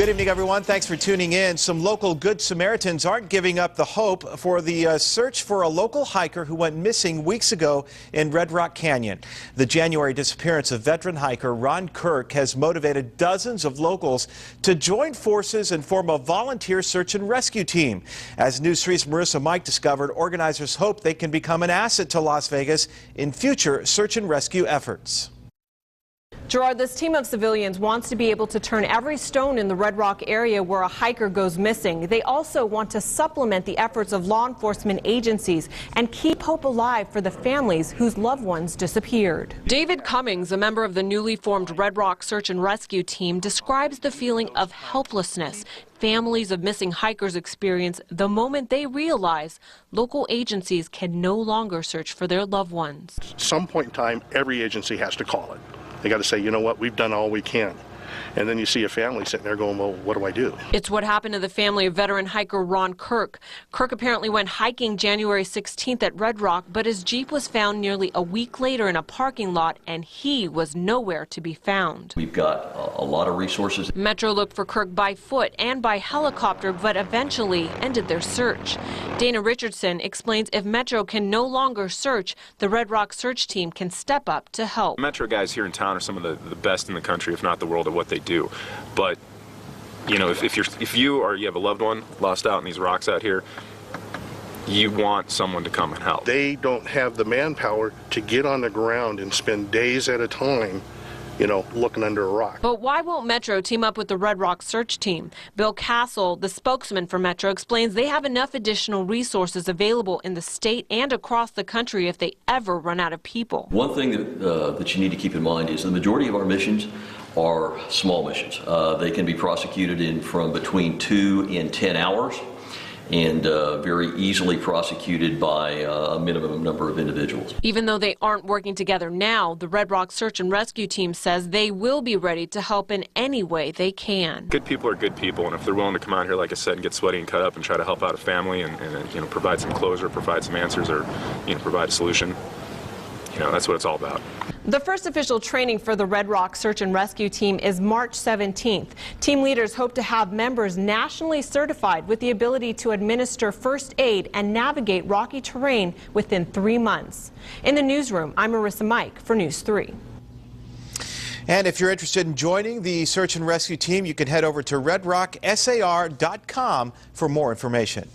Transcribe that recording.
Good evening, everyone. Thanks for tuning in. Some local Good Samaritans aren't giving up the hope for the search for a local hiker who went missing weeks ago in Red Rock Canyon. The January disappearance of veteran hiker Ron Kirk has motivated dozens of locals to join forces and form a volunteer search and rescue team. As News 3's Marissa Mike discovered, organizers hope they can become an asset to Las Vegas in future search and rescue efforts. Gerard, this team of civilians wants to be able to turn every stone in the Red Rock area where a hiker goes missing. They also want to supplement the efforts of law enforcement agencies and keep hope alive for the families whose loved ones disappeared. David Cummings, a member of the newly formed Red Rock Search and Rescue Team, describes the feeling of helplessness families of missing hikers experience the moment they realize local agencies can no longer search for their loved ones. At some point in time, every agency has to call it. They got to say, you know what, we've done all we can. And then you see a family sitting there going, well, what do I do? It's what happened to the family of veteran hiker Ron Kirk. Kirk apparently went hiking January 16th at Red Rock, but his Jeep was found nearly a week later in a parking lot, and he was nowhere to be found. We've got a lot of resources. Metro looked for Kirk by foot and by helicopter, but eventually ended their search. Dana Richardson explains if Metro can no longer search, the Red Rock search team can step up to help. Metro guys here in town are some of the best in the country, if not the world, at what they do. But you know, if you have a loved one lost out in these rocks out here, you want someone to come and help. They don't have the manpower to get on the ground and spend days at a time, you know, looking under a rock. But why won't Metro team up with the Red Rock search team? Bill Castle, the spokesman for Metro, explains they have enough additional resources available in the state and across the country if they ever run out of people. One thing that you need to keep in mind is the majority of our missions are small missions. They can be prosecuted in from between 2 and 10 hours and very easily prosecuted by a minimum number of individuals. Even though they aren't working together now, the Red Rock Search and Rescue Team says they will be ready to help in any way they can. Good people are good people, and if they're willing to come out here, like I said, and get sweaty and cut up and try to help out a family and you know, provide some closure, provide some answers, or you know, provide a solution, you know, that's what it's all about. The first official training for the Red Rock Search and Rescue Team is March 17th. Team leaders hope to have members nationally certified with the ability to administer first aid and navigate rocky terrain within 3 months. In the newsroom, I'm Marissa Mike for News 3. And if you're interested in joining the search and rescue team, you can head over to redrocksar.com for more information.